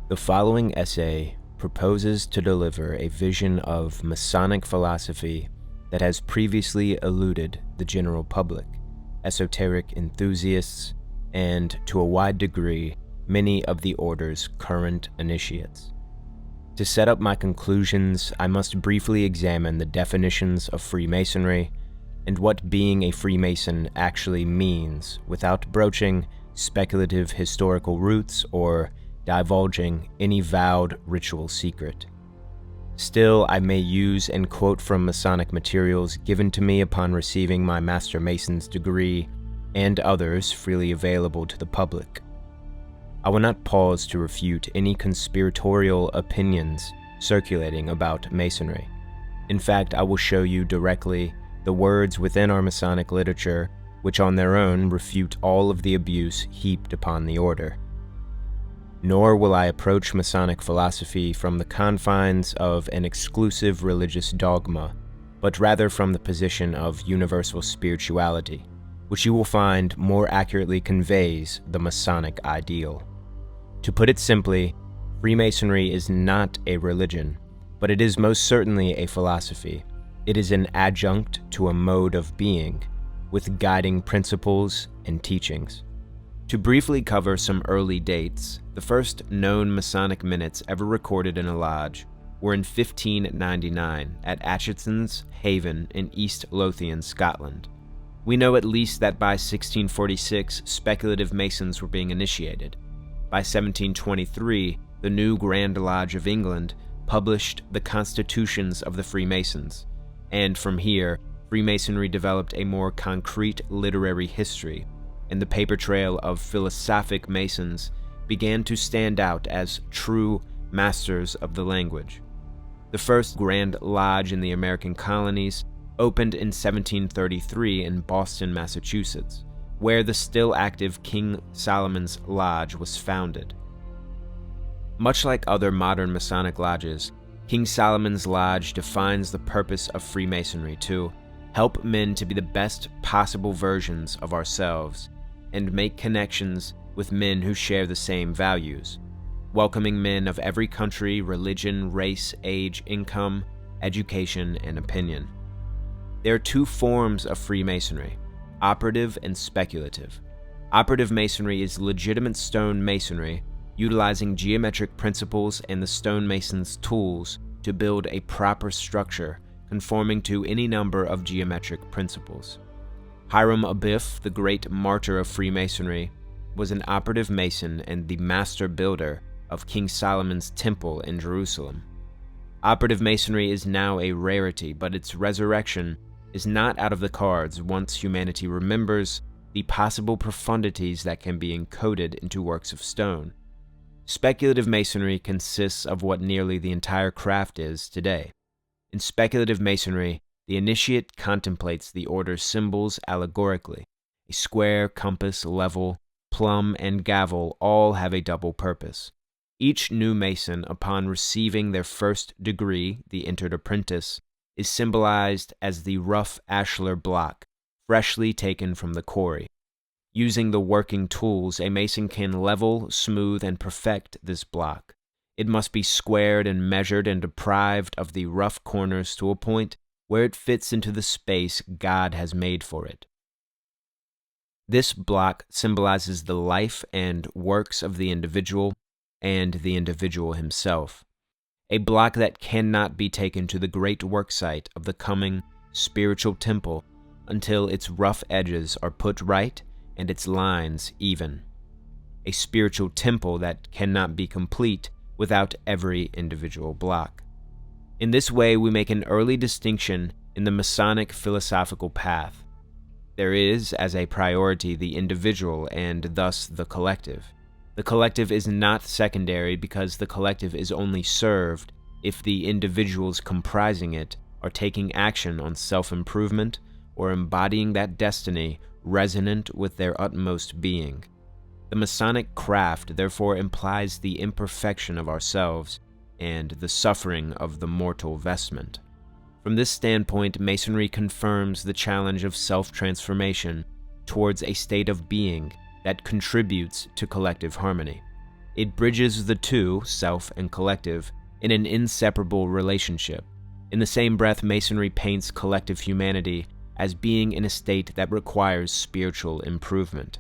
The following essay proposes to deliver a vision of Masonic philosophy that has previously eluded the general public, esoteric enthusiasts, and, to a wide degree, many of the order's current initiates. To set up my conclusions, I must briefly examine the definitions of Freemasonry and what being a Freemason actually means without broaching speculative historical roots or divulging any vowed ritual secret. Still, I may use and quote from Masonic materials given to me upon receiving my Master Mason's degree and others freely available to the public. I will not pause to refute any conspiratorial opinions circulating about Masonry. In fact, I will show you directly the words within our Masonic literature which on their own refute all of the abuse heaped upon the order. Nor will I approach Masonic philosophy from the confines of an exclusive religious dogma, but rather from the position of universal spirituality, which you will find more accurately conveys the Masonic ideal. To put it simply, Freemasonry is not a religion, but it is most certainly a philosophy. It is an adjunct to a mode of being, with guiding principles and teachings. To briefly cover some early dates, the first known Masonic minutes ever recorded in a lodge were in 1599 at Atchison's Haven in East Lothian, Scotland. We know at least that by 1646, speculative Masons were being initiated. By 1723, the new Grand Lodge of England published the Constitutions of the Freemasons, and from here, Freemasonry developed a more concrete literary history, and the paper trail of philosophic Masons began to stand out as true masters of the language. The first Grand Lodge in the American colonies opened in 1733 in Boston, Massachusetts, where the still active King Solomon's Lodge was founded. Much like other modern Masonic lodges, King Solomon's Lodge defines the purpose of Freemasonry to help men to be the best possible versions of ourselves and make connections with men who share the same values, welcoming men of every country, religion, race, age, income, education, and opinion. There are two forms of Freemasonry: operative and speculative. Operative Masonry is legitimate stone masonry, utilizing geometric principles and the stonemason's tools to build a proper structure conforming to any number of geometric principles. Hiram Abiff, the great martyr of Freemasonry, was an operative Mason and the master builder of King Solomon's Temple in Jerusalem. Operative Masonry is now a rarity, but its resurrection is not out of the cards once humanity remembers the possible profundities that can be encoded into works of stone. Speculative Masonry consists of what nearly the entire craft is today. In speculative Masonry, the initiate contemplates the order's symbols allegorically. A square, compass, level, plumb, and gavel all have a double purpose. Each new Mason, upon receiving their first degree, the entered apprentice, is symbolized as the rough ashlar block, freshly taken from the quarry. Using the working tools, a Mason can level, smooth, and perfect this block. It must be squared and measured and deprived of the rough corners to a point where it fits into the space God has made for it. This block symbolizes the life and works of the individual and the individual himself. A block that cannot be taken to the great worksite of the coming spiritual temple until its rough edges are put right and its lines even. A spiritual temple that cannot be complete without every individual block. In this way, we make an early distinction in the Masonic philosophical path. There is, as a priority, the individual and thus the collective. The collective is not secondary because the collective is only served if the individuals comprising it are taking action on self-improvement or embodying that destiny resonant with their utmost being. The Masonic craft therefore implies the imperfection of ourselves and the suffering of the mortal vestment. From this standpoint, Masonry confirms the challenge of self-transformation towards a state of being that contributes to collective harmony. It bridges the two, self and collective, in an inseparable relationship. In the same breath, Masonry paints collective humanity as being in a state that requires spiritual improvement,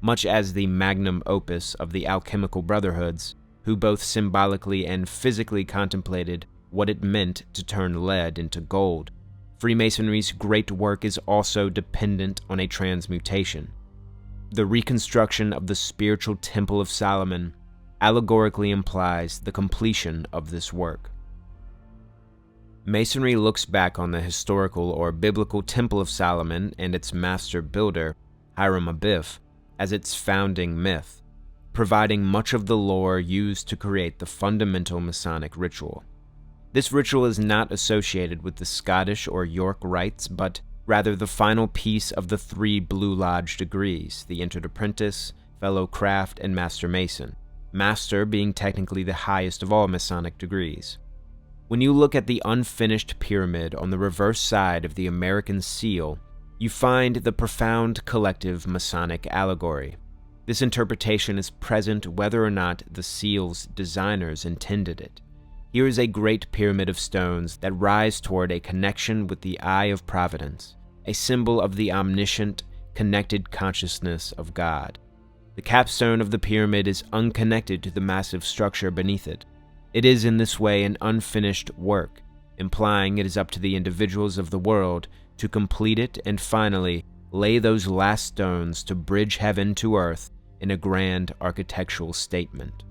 much as the magnum opus of the alchemical brotherhoods, who both symbolically and physically contemplated what it meant to turn lead into gold. Freemasonry's great work is also dependent on a transmutation. The reconstruction of the spiritual Temple of Solomon allegorically implies the completion of this work. Masonry looks back on the historical or biblical Temple of Solomon and its master builder, Hiram Abiff, as its founding myth, providing much of the lore used to create the fundamental Masonic ritual. This ritual is not associated with the Scottish or York rites, but rather the final piece of the 3 Blue Lodge degrees, the Entered Apprentice, Fellow Craft, and Master Mason, Master being technically the highest of all Masonic degrees. When you look at the unfinished pyramid on the reverse side of the American seal, you find the profound collective Masonic allegory. This interpretation is present whether or not the seal's designers intended it. Here is a great pyramid of stones that rise toward a connection with the eye of providence, a symbol of the omniscient, connected consciousness of God. The capstone of the pyramid is unconnected to the massive structure beneath it. It is in this way an unfinished work, implying it is up to the individuals of the world to complete it and finally lay those last stones to bridge heaven to earth in a grand architectural statement.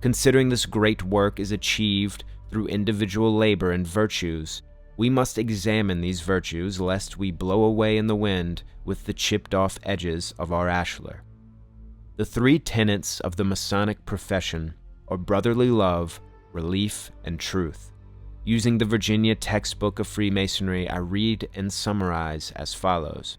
Considering this great work is achieved through individual labor and virtues, we must examine these virtues lest we blow away in the wind with the chipped-off edges of our ashlar. The 3 tenets of the Masonic profession are brotherly love, relief, and truth. Using the Virginia textbook of Freemasonry, I read and summarize as follows.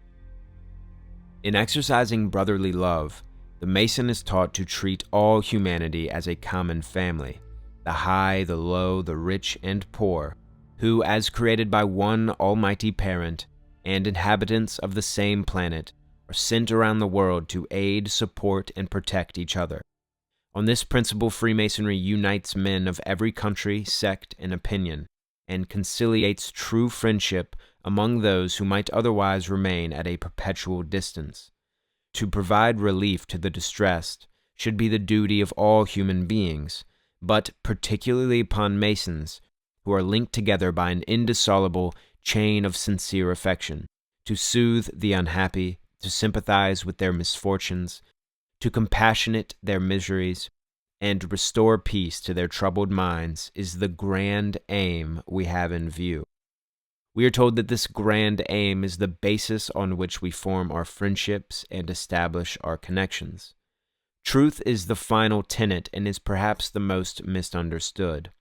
In exercising brotherly love, the Mason is taught to treat all humanity as a common family, the high, the low, the rich, and poor, who, as created by one almighty parent and inhabitants of the same planet, are sent around the world to aid, support, and protect each other. On this principle, Freemasonry unites men of every country, sect, and opinion, and conciliates true friendship among those who might otherwise remain at a perpetual distance. To provide relief to the distressed should be the duty of all human beings, but particularly upon Masons, who are linked together by an indissoluble chain of sincere affection, to soothe the unhappy, to sympathize with their misfortunes, to compassionate their miseries, and restore peace to their troubled minds is the grand aim we have in view. We are told that this grand aim is the basis on which we form our friendships and establish our connections. Truth is the final tenet and is perhaps the most misunderstood.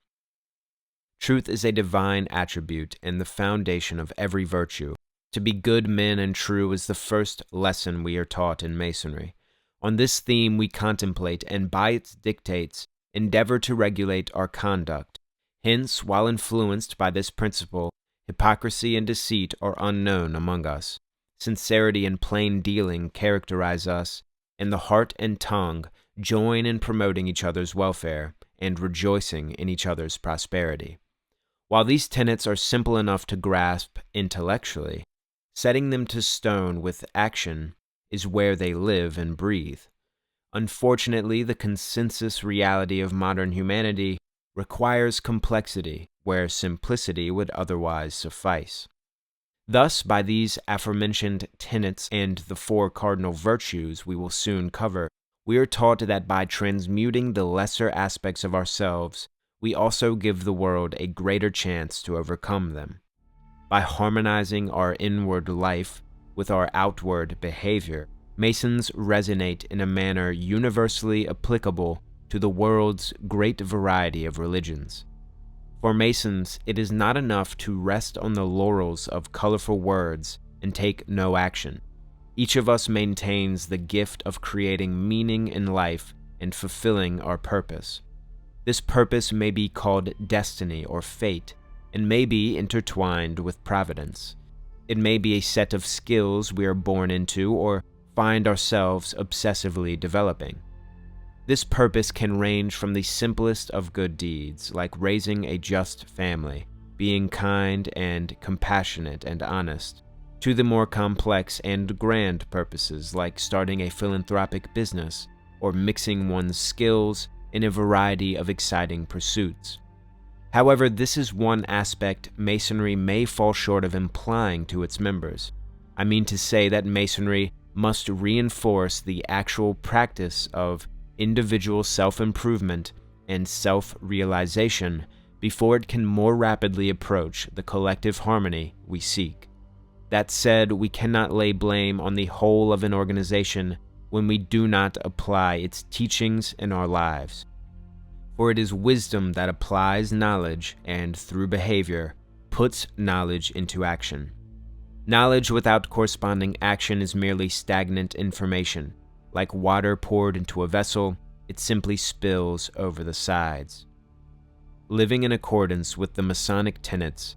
Truth is a divine attribute and the foundation of every virtue. To be good men and true is the first lesson we are taught in Masonry. On this theme we contemplate and by its dictates endeavor to regulate our conduct. Hence, while influenced by this principle, hypocrisy and deceit are unknown among us. Sincerity and plain dealing characterize us, and the heart and tongue join in promoting each other's welfare and rejoicing in each other's prosperity. While these tenets are simple enough to grasp intellectually, setting them to stone with action is where they live and breathe. Unfortunately, the consensus reality of modern humanity requires complexity, where simplicity would otherwise suffice. Thus, by these aforementioned tenets and the 4 cardinal virtues we will soon cover, we are taught that by transmuting the lesser aspects of ourselves, we also give the world a greater chance to overcome them. By harmonizing our inward life with our outward behavior, Masons resonate in a manner universally applicable to the world's great variety of religions. For Masons, it is not enough to rest on the laurels of colorful words and take no action. Each of us maintains the gift of creating meaning in life and fulfilling our purpose. This purpose may be called destiny or fate, and may be intertwined with providence. It may be a set of skills we are born into or find ourselves obsessively developing. This purpose can range from the simplest of good deeds, like raising a just family, being kind and compassionate and honest, to the more complex and grand purposes like starting a philanthropic business or mixing one's skills in a variety of exciting pursuits. However, this is one aspect Masonry may fall short of implying to its members. I mean to say that Masonry must reinforce the actual practice of individual self-improvement and self-realization before it can more rapidly approach the collective harmony we seek. That said, we cannot lay blame on the whole of an organization when we do not apply its teachings in our lives. For it is wisdom that applies knowledge and, through behavior, puts knowledge into action. Knowledge without corresponding action is merely stagnant information. Like water poured into a vessel, it simply spills over the sides. Living in accordance with the Masonic tenets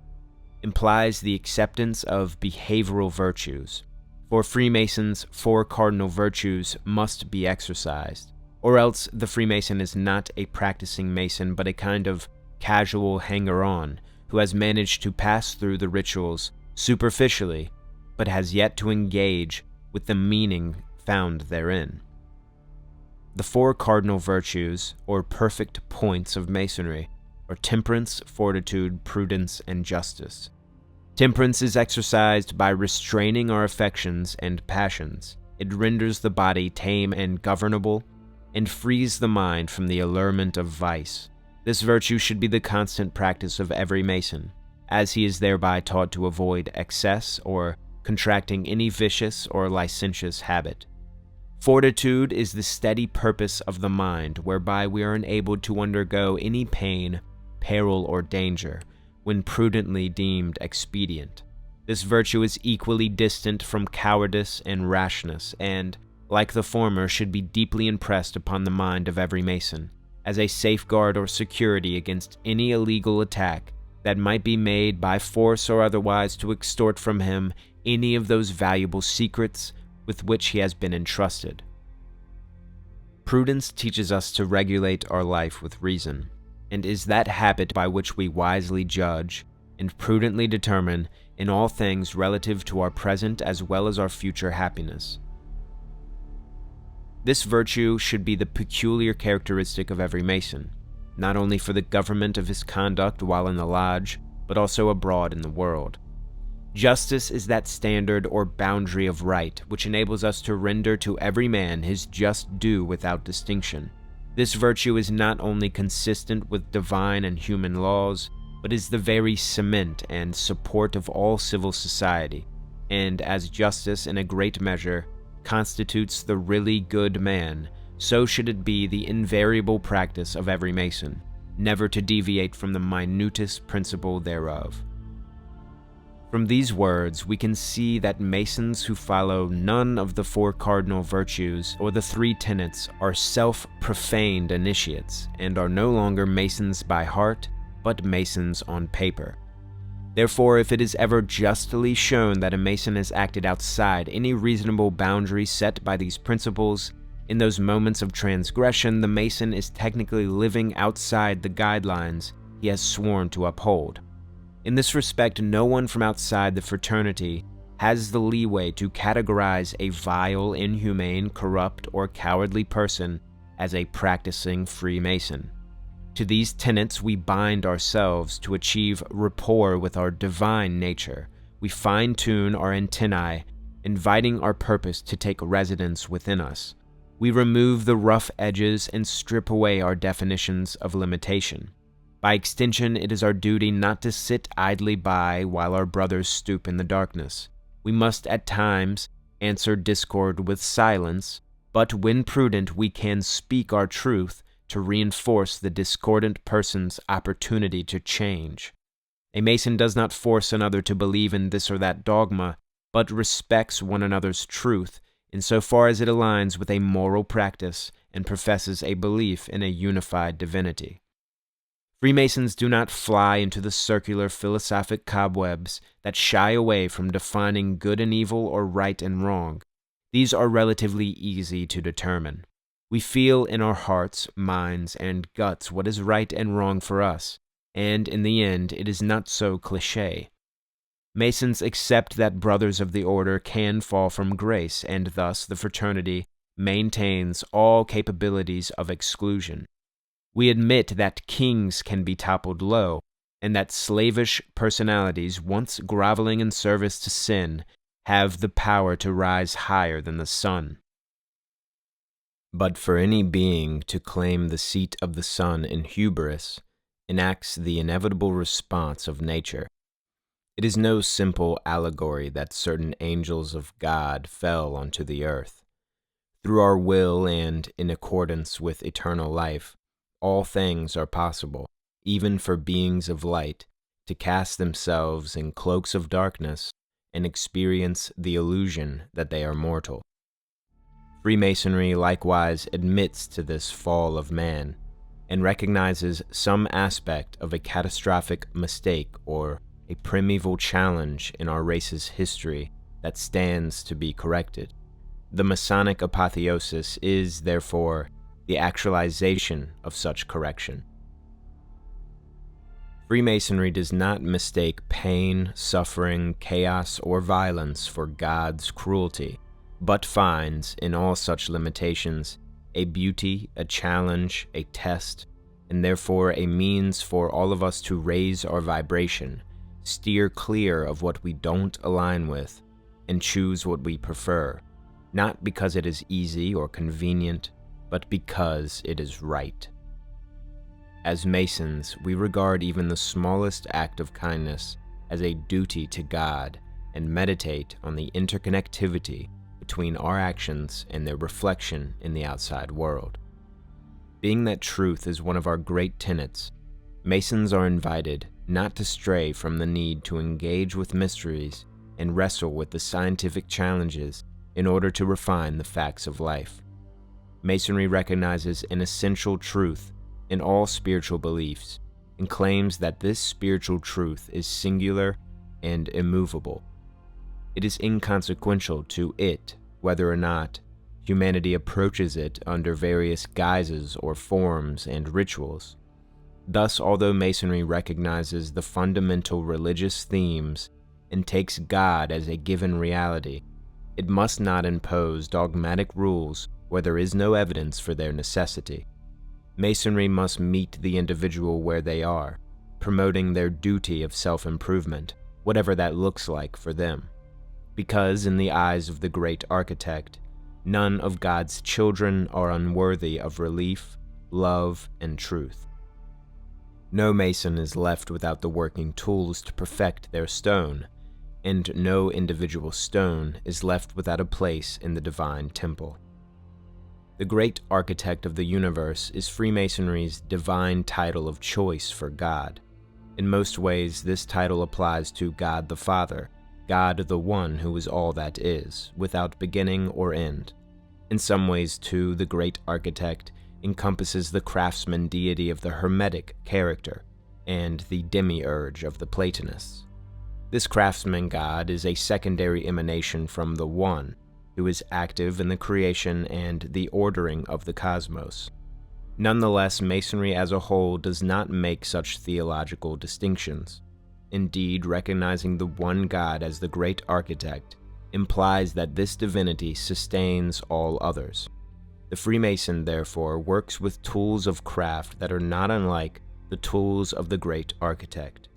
implies the acceptance of behavioral virtues. For Freemasons, 4 cardinal virtues must be exercised, or else the Freemason is not a practicing Mason but a kind of casual hanger-on who has managed to pass through the rituals superficially but has yet to engage with the meaning found therein. The 4 cardinal virtues, or perfect points of Masonry, are temperance, fortitude, prudence, and justice. Temperance is exercised by restraining our affections and passions. It renders the body tame and governable, and frees the mind from the allurement of vice. This virtue should be the constant practice of every Mason, as he is thereby taught to avoid excess or contracting any vicious or licentious habit. Fortitude is the steady purpose of the mind, whereby we are enabled to undergo any pain, peril, or danger, when prudently deemed expedient. This virtue is equally distant from cowardice and rashness, and, like the former, should be deeply impressed upon the mind of every Mason, as a safeguard or security against any illegal attack that might be made by force or otherwise to extort from him any of those valuable secrets with which he has been entrusted. Prudence teaches us to regulate our life with reason, and is that habit by which we wisely judge and prudently determine in all things relative to our present as well as our future happiness. This virtue should be the peculiar characteristic of every Mason, not only for the government of his conduct while in the lodge, but also abroad in the world. Justice is that standard or boundary of right which enables us to render to every man his just due without distinction. This virtue is not only consistent with divine and human laws, but is the very cement and support of all civil society, and as justice in a great measure constitutes the really good man, so should it be the invariable practice of every Mason, never to deviate from the minutest principle thereof. From these words, we can see that Masons who follow none of the 4 cardinal virtues or the 3 tenets are self-profaned initiates and are no longer Masons by heart, but Masons on paper. Therefore, if it is ever justly shown that a Mason has acted outside any reasonable boundary set by these principles, in those moments of transgression, the Mason is technically living outside the guidelines he has sworn to uphold. In this respect, no one from outside the fraternity has the leeway to categorize a vile, inhumane, corrupt, or cowardly person as a practicing Freemason. To these tenets we bind ourselves to achieve rapport with our divine nature. We fine-tune our antennae, inviting our purpose to take residence within us. We remove the rough edges and strip away our definitions of limitation. By extension, it is our duty not to sit idly by while our brothers stoop in the darkness. We must at times answer discord with silence, but when prudent we can speak our truth to reinforce the discordant person's opportunity to change. A Mason does not force another to believe in this or that dogma, but respects one another's truth insofar as it aligns with a moral practice and professes a belief in a unified divinity. Freemasons do not fly into the circular philosophic cobwebs that shy away from defining good and evil or right and wrong. These are relatively easy to determine. We feel in our hearts, minds, and guts what is right and wrong for us, and in the end, it is not so cliché. Masons accept that brothers of the order can fall from grace, and thus the fraternity maintains all capabilities of exclusion. We admit that kings can be toppled low, and that slavish personalities, once groveling in service to sin, have the power to rise higher than the sun. But for any being to claim the seat of the sun in hubris enacts the inevitable response of nature. It is no simple allegory that certain angels of God fell onto the earth. Through our will and in accordance with eternal life, all things are possible, even for beings of light, to cast themselves in cloaks of darkness and experience the illusion that they are mortal. Freemasonry likewise admits to this fall of man and recognizes some aspect of a catastrophic mistake or a primeval challenge in our race's history that stands to be corrected. The Masonic Apotheosis is, therefore, the actualization of such correction. Freemasonry does not mistake pain, suffering, chaos, or violence for God's cruelty, but finds, in all such limitations, a beauty, a challenge, a test, and therefore a means for all of us to raise our vibration, steer clear of what we don't align with, and choose what we prefer, not because it is easy or convenient, but because it is right. As Masons, we regard even the smallest act of kindness as a duty to God and meditate on the interconnectivity between our actions and their reflection in the outside world. Being that truth is one of our great tenets, Masons are invited not to stray from the need to engage with mysteries and wrestle with the scientific challenges in order to refine the facts of life. Masonry recognizes an essential truth in all spiritual beliefs and claims that this spiritual truth is singular and immovable. It is inconsequential to it whether or not humanity approaches it under various guises or forms and rituals. Thus, although Masonry recognizes the fundamental religious themes and takes God as a given reality, it must not impose dogmatic rules where there is no evidence for their necessity. Masonry must meet the individual where they are, promoting their duty of self-improvement, whatever that looks like for them. Because in the eyes of the great architect, none of God's children are unworthy of relief, love, and truth. No Mason is left without the working tools to perfect their stone, and no individual stone is left without a place in the divine temple. The great architect of the universe is Freemasonry's divine title of choice for God. In most ways, this title applies to God the Father, God the One who is all that is, without beginning or end. In some ways, too, the great architect encompasses the craftsman deity of the Hermetic character and the demiurge of the Platonists. This craftsman god is a secondary emanation from the One, who is active in the creation and the ordering of the cosmos. Nonetheless, Masonry as a whole does not make such theological distinctions. Indeed, recognizing the one God as the great architect implies that this divinity sustains all others. The Freemason, therefore, works with tools of craft that are not unlike the tools of the great architect.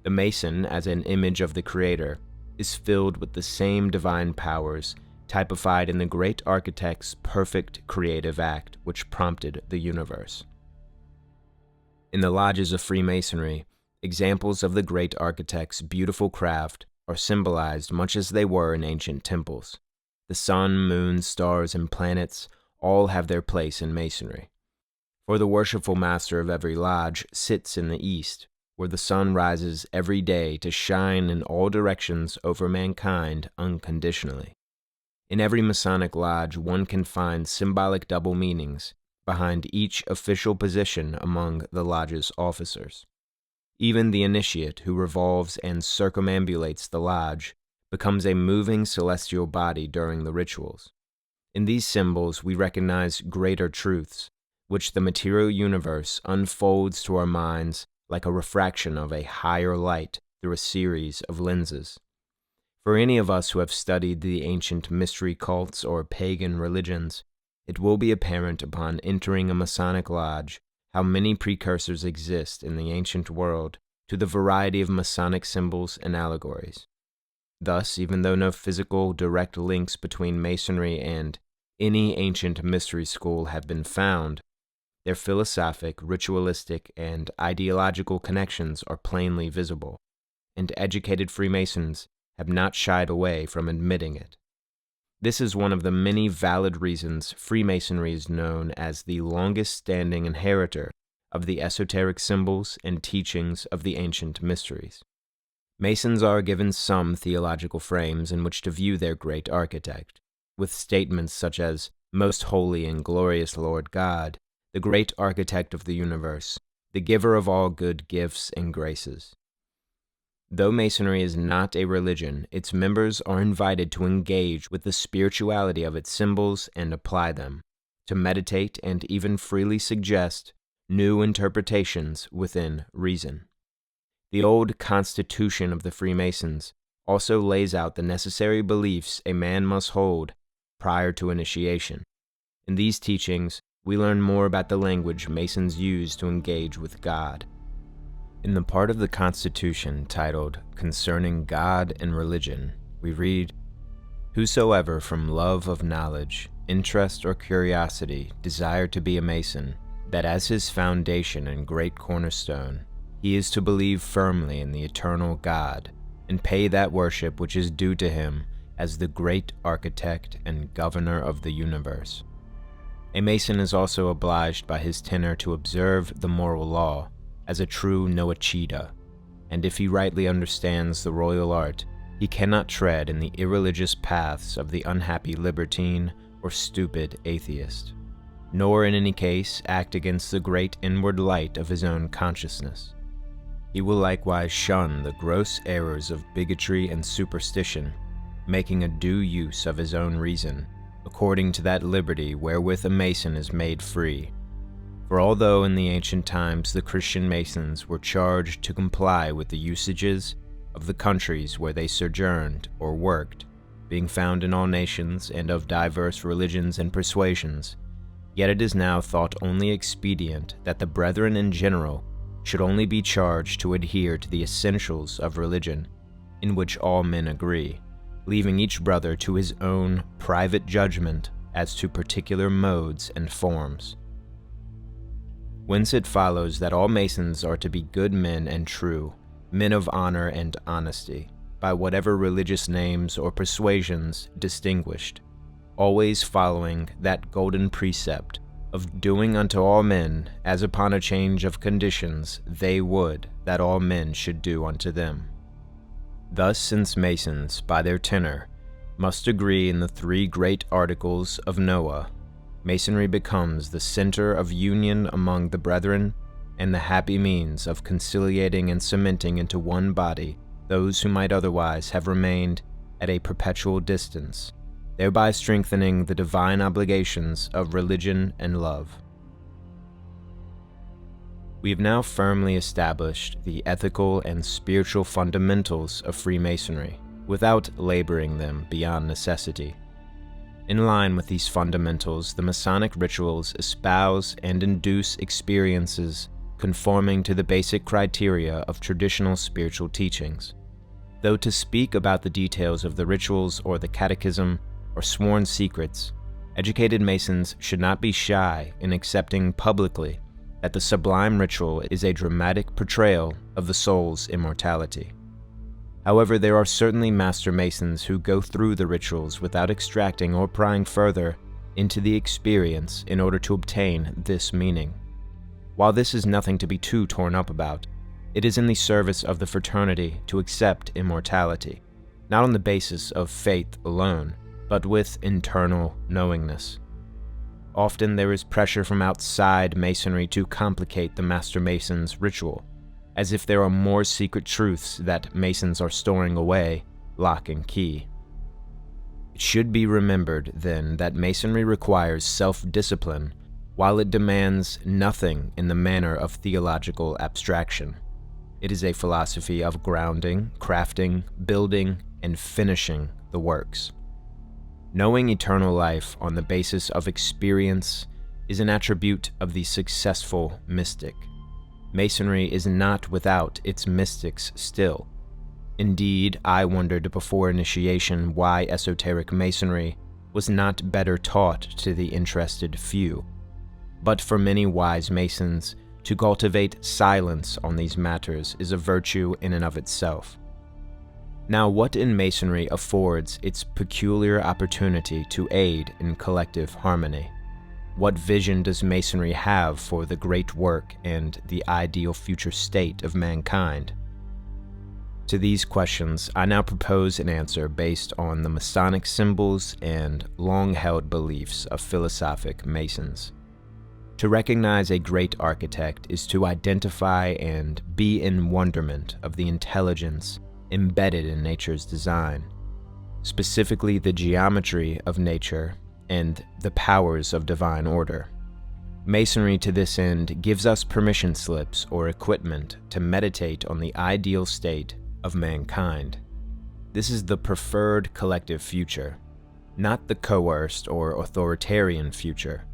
The Mason, as an image of the Creator, is filled with the same divine powers typified in the great architect's perfect creative act which prompted the universe. In the lodges of Freemasonry, examples of the great architect's beautiful craft are symbolized much as they were in ancient temples. The sun, moon, stars, and planets all have their place in Masonry. For the worshipful master of every lodge sits in the east, where the sun rises every day to shine in all directions over mankind unconditionally. In every Masonic lodge, one can find symbolic double meanings behind each official position among the lodge's officers. Even the initiate who revolves and circumambulates the lodge becomes a moving celestial body during the rituals. In these symbols, we recognize greater truths, which the material universe unfolds to our minds like a refraction of a higher light through a series of lenses. For any of us who have studied the ancient mystery cults or pagan religions, it will be apparent upon entering a Masonic lodge how many precursors exist in the ancient world to the variety of Masonic symbols and allegories. Thus, even though no physical direct links between Masonry and any ancient mystery school have been found, their philosophic, ritualistic, and ideological connections are plainly visible, and educated Freemasons have not shied away from admitting it. This is one of the many valid reasons Freemasonry is known as the longest-standing inheritor of the esoteric symbols and teachings of the ancient mysteries. Masons are given some theological frames in which to view their great architect, with statements such as, "Most holy and glorious Lord God, the great architect of the universe, the giver of all good gifts and graces." Though Masonry is not a religion, its members are invited to engage with the spirituality of its symbols and apply them, to meditate and even freely suggest new interpretations within reason. The old Constitution of the Freemasons also lays out the necessary beliefs a man must hold prior to initiation. In these teachings, we learn more about the language Masons use to engage with God. In the part of the Constitution titled Concerning God and Religion, we read, "Whosoever from love of knowledge, interest, or curiosity desire to be a Mason, that as his foundation and great cornerstone, he is to believe firmly in the eternal God, and pay that worship which is due to him as the great architect and governor of the universe." A Mason is also obliged by his tenor to observe the moral law as a true Noachida, and if he rightly understands the royal art, he cannot tread in the irreligious paths of the unhappy libertine or stupid atheist, nor in any case act against the great inward light of his own consciousness. He will likewise shun the gross errors of bigotry and superstition, making a due use of his own reason, according to that liberty wherewith a Mason is made free. For although in the ancient times the Christian Masons were charged to comply with the usages of the countries where they sojourned or worked, being found in all nations and of diverse religions and persuasions, yet it is now thought only expedient that the brethren in general should only be charged to adhere to the essentials of religion, in which all men agree, leaving each brother to his own private judgment as to particular modes and forms. Whence it follows that all Masons are to be good men and true, men of honor and honesty, by whatever religious names or persuasions distinguished, always following that golden precept of doing unto all men as upon a change of conditions they would that all men should do unto them. Thus, since Masons, by their tenor, must agree in the three great articles of Noah, Masonry becomes the center of union among the brethren and the happy means of conciliating and cementing into one body those who might otherwise have remained at a perpetual distance, thereby strengthening the divine obligations of religion and love. We have now firmly established the ethical and spiritual fundamentals of Freemasonry, without laboring them beyond necessity. In line with these fundamentals, the Masonic rituals espouse and induce experiences conforming to the basic criteria of traditional spiritual teachings. Though to speak about the details of the rituals or the catechism or sworn secrets, educated Masons should not be shy in accepting publicly that the sublime ritual is a dramatic portrayal of the soul's immortality. However, there are certainly Master Masons who go through the rituals without extracting or prying further into the experience in order to obtain this meaning. While this is nothing to be too torn up about, it is in the service of the fraternity to accept immortality, not on the basis of faith alone, but with internal knowingness. Often there is pressure from outside Masonry to complicate the Master Mason's ritual, as if there are more secret truths that Masons are storing away, lock and key. It should be remembered, then, that Masonry requires self-discipline, while it demands nothing in the manner of theological abstraction. It is a philosophy of grounding, crafting, building, and finishing the works. Knowing eternal life on the basis of experience is an attribute of the successful mystic. Masonry is not without its mystics still. Indeed, I wondered before initiation why esoteric Masonry was not better taught to the interested few. But for many wise Masons, to cultivate silence on these matters is a virtue in and of itself. Now, what in Masonry affords its peculiar opportunity to aid in collective harmony? What vision does Masonry have for the great work and the ideal future state of mankind? To these questions, I now propose an answer based on the Masonic symbols and long-held beliefs of philosophic Masons. To recognize a great architect is to identify and be in wonderment of the intelligence embedded in nature's design, specifically the geometry of nature and the powers of divine order. Masonry, to this end, gives us permission slips or equipment to meditate on the ideal state of mankind. This is the preferred collective future, not the coerced or authoritarian future.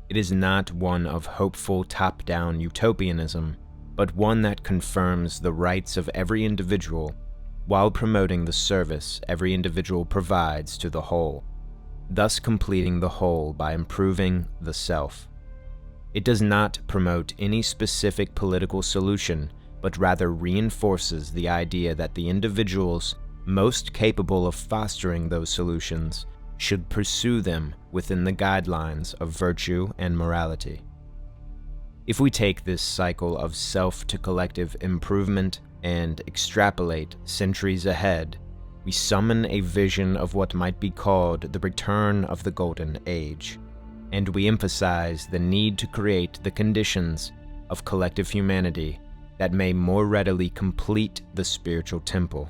It is not one of hopeful top-down utopianism, but one that confirms the rights of every individual while promoting the service every individual provides to the whole, thus completing the whole by improving the self. It does not promote any specific political solution, but rather reinforces the idea that the individuals most capable of fostering those solutions should pursue them within the guidelines of virtue and morality. If we take this cycle of self to collective improvement and extrapolate centuries ahead, we summon a vision of what might be called the return of the Golden Age, and we emphasize the need to create the conditions of collective humanity that may more readily complete the spiritual temple.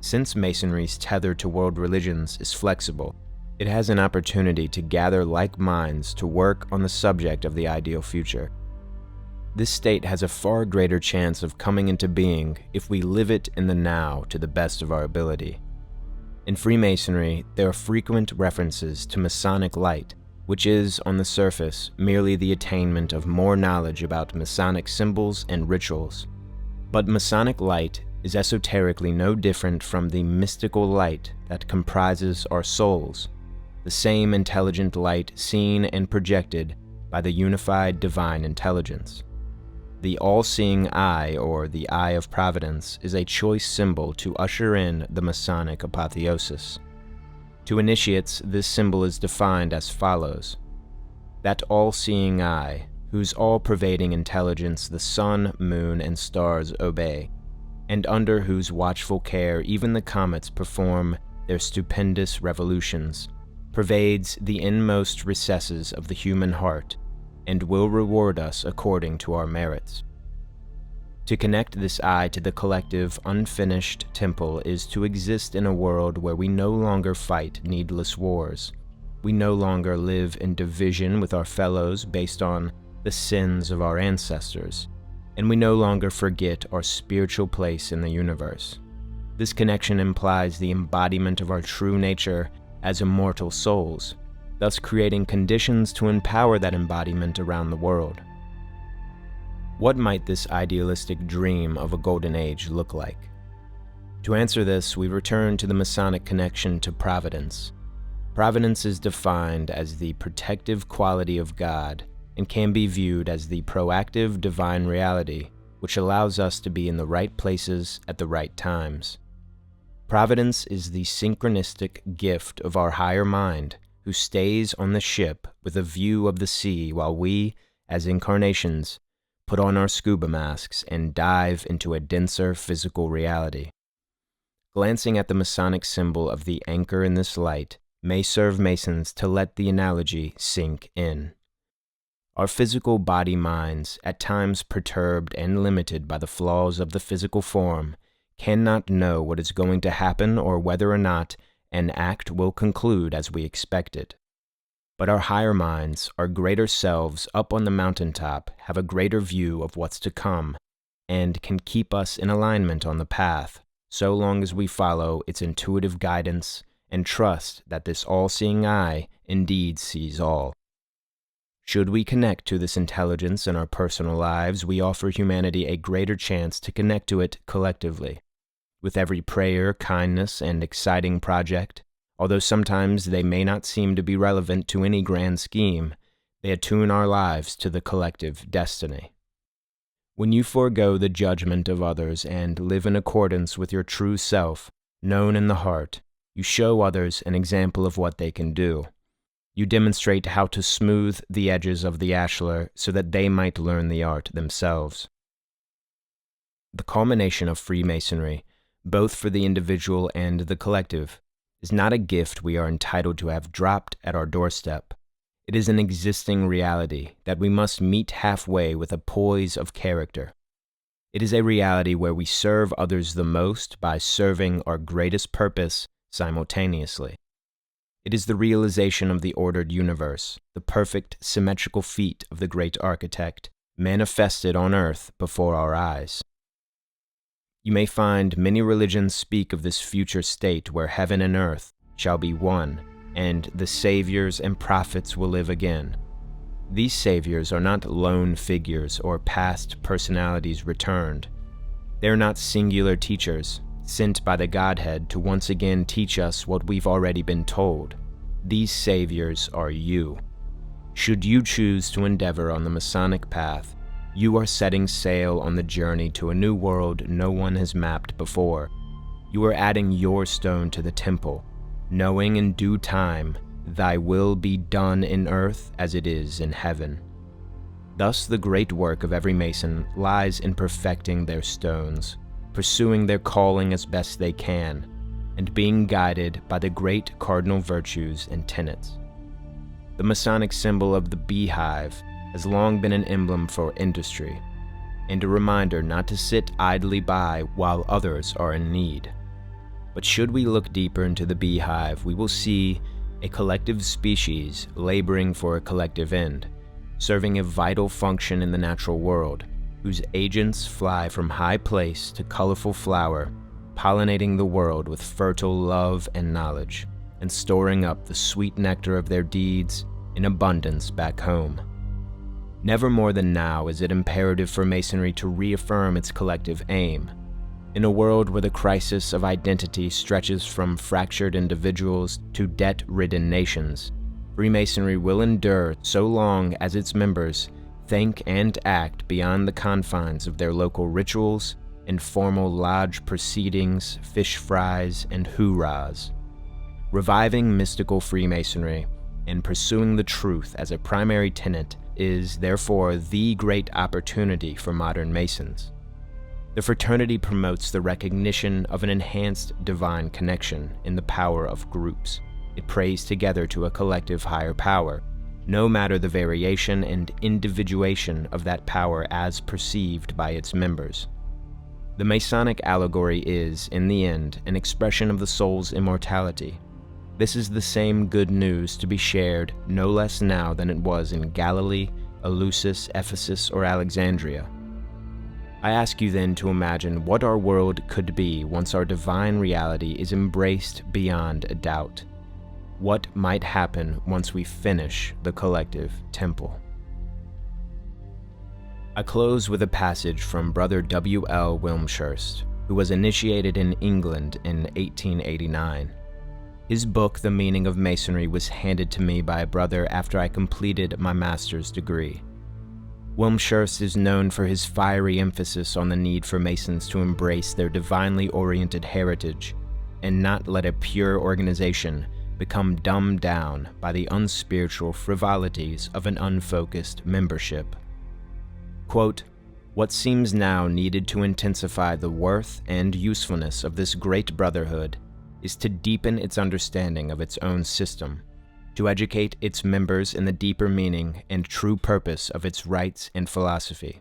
Since Masonry's tether to world religions is flexible, it has an opportunity to gather like minds to work on the subject of the ideal future. This state has a far greater chance of coming into being if we live it in the now to the best of our ability. In Freemasonry, there are frequent references to Masonic light, which is, on the surface, merely the attainment of more knowledge about Masonic symbols and rituals. But Masonic light is esoterically no different from the mystical light that comprises our souls, the same intelligent light seen and projected by the unified divine intelligence. The all-seeing eye, or the eye of providence, is a choice symbol to usher in the Masonic Apotheosis. To initiates, this symbol is defined as follows: that all-seeing eye, whose all-pervading intelligence the sun, moon, and stars obey, and under whose watchful care even the comets perform their stupendous revolutions, pervades the inmost recesses of the human heart, and will reward us according to our merits. To connect this eye to the collective, unfinished temple is to exist in a world where we no longer fight needless wars. We no longer live in division with our fellows based on the sins of our ancestors, and we no longer forget our spiritual place in the universe. This connection implies the embodiment of our true nature as immortal souls, thus creating conditions to empower that embodiment around the world. What might this idealistic dream of a golden age look like? To answer this, we return to the Masonic connection to providence. Providence is defined as the protective quality of God and can be viewed as the proactive divine reality which allows us to be in the right places at the right times. Providence is the synchronistic gift of our higher mind, who stays on the ship with a view of the sea while we, as incarnations, put on our scuba masks and dive into a denser physical reality. Glancing at the Masonic symbol of the anchor in this light may serve Masons to let the analogy sink in. Our physical body minds, at times perturbed and limited by the flaws of the physical form, cannot know what is going to happen or whether or not and act will conclude as we expected. But our higher minds, our greater selves up on the mountaintop, have a greater view of what's to come and can keep us in alignment on the path, so long as we follow its intuitive guidance and trust that this all-seeing eye indeed sees all. Should we connect to this intelligence in our personal lives, we offer humanity a greater chance to connect to it collectively. With every prayer, kindness, and exciting project, although sometimes they may not seem to be relevant to any grand scheme, they attune our lives to the collective destiny. When you forego the judgment of others and live in accordance with your true self, known in the heart, you show others an example of what they can do. You demonstrate how to smooth the edges of the ashlar so that they might learn the art themselves. The culmination of Freemasonry, both for the individual and the collective, is not a gift we are entitled to have dropped at our doorstep. It is an existing reality that we must meet halfway with a poise of character. It is a reality where we serve others the most by serving our greatest purpose simultaneously. It is the realization of the ordered universe, the perfect symmetrical feat of the great architect, manifested on earth before our eyes. You may find many religions speak of this future state where heaven and earth shall be one, and the saviors and prophets will live again. These saviors are not lone figures or past personalities returned. They are not singular teachers, sent by the Godhead to once again teach us what we've already been told. These saviors are you. Should you choose to endeavor on the Masonic path, you are setting sail on the journey to a new world no one has mapped before. You are adding your stone to the temple, knowing in due time, thy will be done in earth as it is in heaven. Thus the great work of every Mason lies in perfecting their stones, pursuing their calling as best they can, and being guided by the great cardinal virtues and tenets. The Masonic symbol of the beehive has long been an emblem for industry, and a reminder not to sit idly by while others are in need. But should we look deeper into the beehive, we will see a collective species laboring for a collective end, serving a vital function in the natural world, whose agents fly from high place to colorful flower, pollinating the world with fertile love and knowledge, and storing up the sweet nectar of their deeds in abundance back home. Never more than now is it imperative for Masonry to reaffirm its collective aim. In a world where the crisis of identity stretches from fractured individuals to debt-ridden nations, Freemasonry will endure so long as its members think and act beyond the confines of their local rituals and formal lodge proceedings, fish fries, and hoorahs. Reviving mystical Freemasonry and pursuing the truth as a primary tenet is, therefore, the great opportunity for modern Masons. The fraternity promotes the recognition of an enhanced divine connection in the power of groups. It prays together to a collective higher power, no matter the variation and individuation of that power as perceived by its members. The Masonic allegory is, in the end, an expression of the soul's immortality. This is the same good news to be shared no less now than it was in Galilee, Eleusis, Ephesus, or Alexandria. I ask you then to imagine what our world could be once our divine reality is embraced beyond a doubt. What might happen once we finish the collective temple? I close with a passage from Brother W.L. Wilmshurst, who was initiated in England in 1889. His book, The Meaning of Masonry, was handed to me by a brother after I completed my master's degree. Wilmshurst is known for his fiery emphasis on the need for Masons to embrace their divinely oriented heritage and not let a pure organization become dumbed down by the unspiritual frivolities of an unfocused membership. Quote, "What seems now needed to intensify the worth and usefulness of this great brotherhood is to deepen its understanding of its own system, to educate its members in the deeper meaning and true purpose of its rites and philosophy.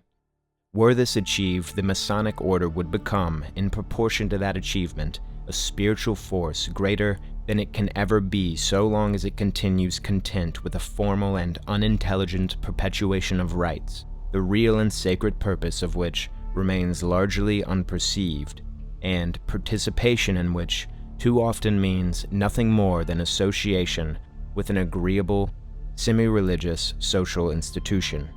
Were this achieved, the Masonic order would become, in proportion to that achievement, a spiritual force greater than it can ever be so long as it continues content with a formal and unintelligent perpetuation of rites, the real and sacred purpose of which remains largely unperceived, and participation in which too often means nothing more than association with an agreeable, semi-religious social institution.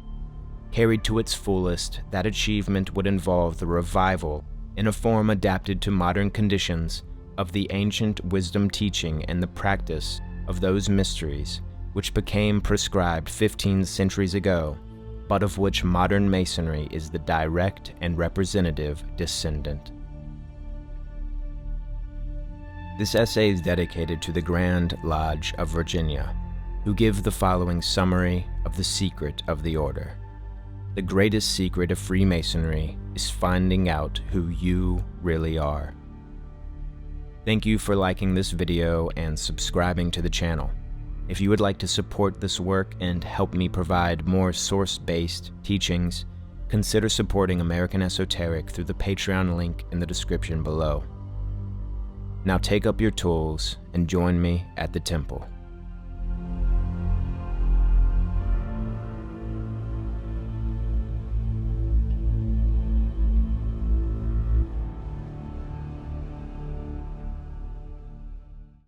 Carried to its fullest, that achievement would involve the revival, in a form adapted to modern conditions, of the ancient wisdom teaching and the practice of those mysteries which became prescribed 15 centuries ago, but of which modern Masonry is the direct and representative descendant. This essay is dedicated to the Grand Lodge of Virginia, who give the following summary of the secret of the order. The greatest secret of Freemasonry is finding out who you really are. Thank you for liking this video and subscribing to the channel. If you would like to support this work and help me provide more source-based teachings, consider supporting American Esoteric through the Patreon link in the description below. Now take up your tools and join me at the temple.